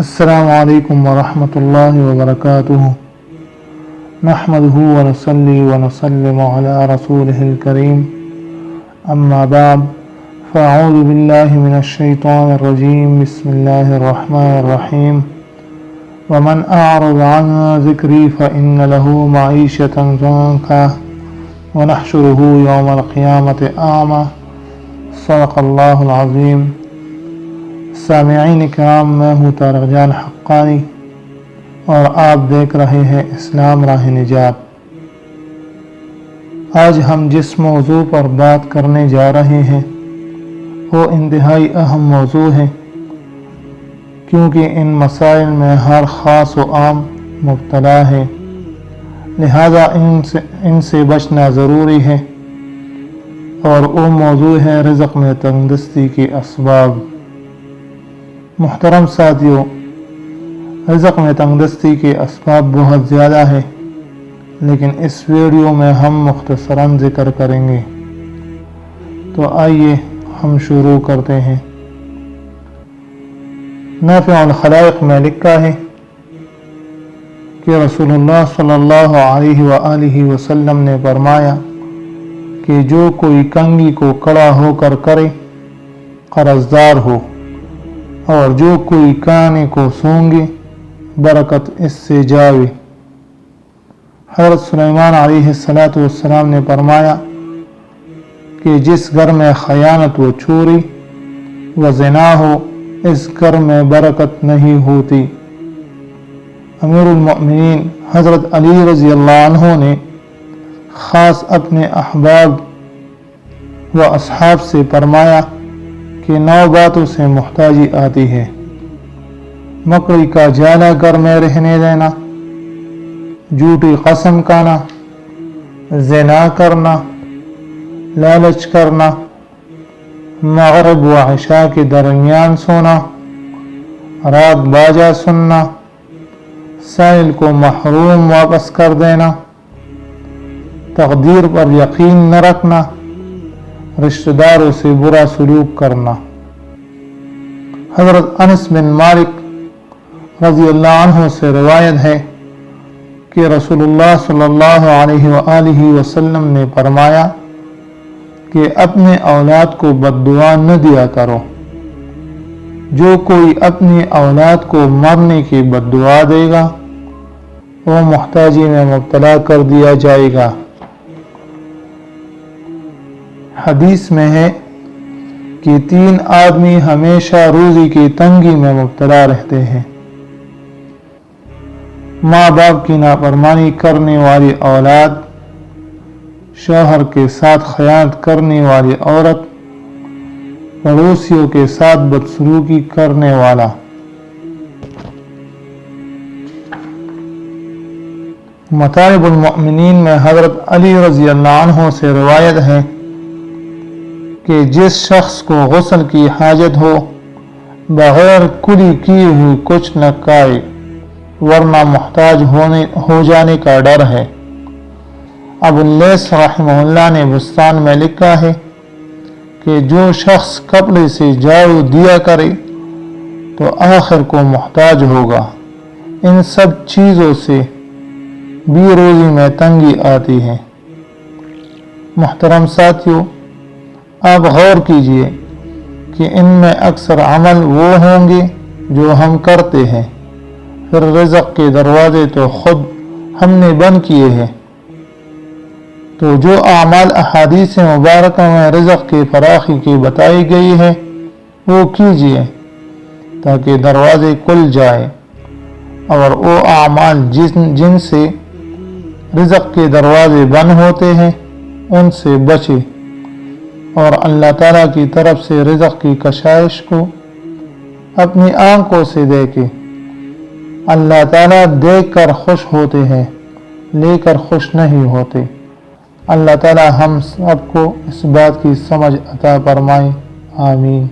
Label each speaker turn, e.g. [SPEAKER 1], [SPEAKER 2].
[SPEAKER 1] السلام علیکم ورحمۃ اللہ وبرکاتہ نحمده ونصلی ونسلم علی رسولہ الکریم اما بعد فاعوذ باللہ من الشیطان الرجیم بسم اللہ الرحمن الرحیم ومن اعرض عن ذکری فإن له معیشة ضنکا ونحشره یوم القیامة اعمی صدق اللہ العظیم۔ سامعین کرام، میں ہوں طارق جان حقانی اور آپ دیکھ رہے ہیں اسلام راہ نجات۔ آج ہم جس موضوع پر بات کرنے جا رہے ہیں وہ انتہائی اہم موضوع ہے، کیونکہ ان مسائل میں ہر خاص و عام مبتلا ہے، لہذا ان سے بچنا ضروری ہے، اور وہ موضوع ہے رزق میں تنگدستی کے اسباب۔ محترم ساتھیو، رزق میں تنگدستی کے اسباب بہت زیادہ ہے، لیکن اس ویڈیو میں ہم مختصراً ذکر کریں گے۔ تو آئیے ہم شروع کرتے ہیں۔ نافع الخلائق میں لکھا ہے کہ رسول اللہ صلی اللہ علیہ وآلہ وسلم نے فرمایا کہ جو کوئی کنگھی کو کڑا ہو کر کرے قرضدار ہو، اور جو کوئی کانے کو سونگے برکت اس سے جاوے۔ حضرت سلیمان علیہ السلام نے فرمایا کہ جس گھر میں خیانت و چوری و زنا ہو، اس گھر میں برکت نہیں ہوتی۔ امیر المؤمنین حضرت علی رضی اللہ عنہ نے خاص اپنے احباب و اصحاب سے فرمایا کہ 9 باتوں سے محتاجی آتی ہے: مکڑی کا جالا گھر میں رہنے دینا، جھوٹی قسم کھانا، زنا کرنا، لالچ کرنا، مغرب و عشاء کے درمیان سونا، رات باجا سننا، سائل کو محروم واپس کر دینا، تقدیر پر یقین نہ رکھنا، رشتہ داروں سے برا سلوک کرنا۔ حضرت انس بن مالک رضی اللہ عنہ سے روایت ہے کہ رسول اللہ صلی اللہ علیہ وآلہ وسلم نے فرمایا کہ اپنے اولاد کو بد دعا نہ دیا کرو۔ جو کوئی اپنی اولاد کو مرنے کی بد دعا دے گا وہ محتاجی میں مبتلا کر دیا جائے گا۔ حدیث میں ہے کہ 3 آدمی ہمیشہ روزی کی تنگی میں مبتلا رہتے ہیں: ماں باپ کی نافرمانی کرنے والی اولاد، شوہر کے ساتھ خیانت کرنے والی عورت، پڑوسیوں کے ساتھ بدسلوکی کرنے والا۔ مطالب المؤمنین میں حضرت علی رضی اللہ عنہ سے روایت ہے کہ جس شخص کو غسل کی حاجت ہو بغیر کلی کیے ہوئے کچھ نہ کھائے، ورنہ محتاج ہو جانے کا ڈر ہے۔ ابو اللیث رحمہ اللہ نے بستان میں لکھا ہے کہ جو شخص کپڑے سے جھاڑو دیا کرے تو آخر کو محتاج ہوگا۔ ان سب چیزوں سے بھی روزی میں تنگی آتی ہے۔ محترم ساتھیو، آپ غور کیجئے کہ ان میں اکثر عمل وہ ہوں گے جو ہم کرتے ہیں، پھر رزق کے دروازے تو خود ہم نے بند کیے ہیں۔ تو جو اعمال احادیث مبارکہ میں رزق کی فراخی کی بتائی گئی ہے وہ کیجئے تاکہ دروازے کھل جائے، اور وہ اعمال جن سے رزق کے دروازے بند ہوتے ہیں ان سے بچے، اور اللہ تعالیٰ کی طرف سے رزق کی کشائش کو اپنی آنکھوں سے دیکھے۔ اللہ تعالیٰ دیکھ کر خوش ہوتے ہیں، لے کر خوش نہیں ہوتے۔ اللہ تعالیٰ ہم سب کو اس بات کی سمجھ عطا فرمائے، آمین۔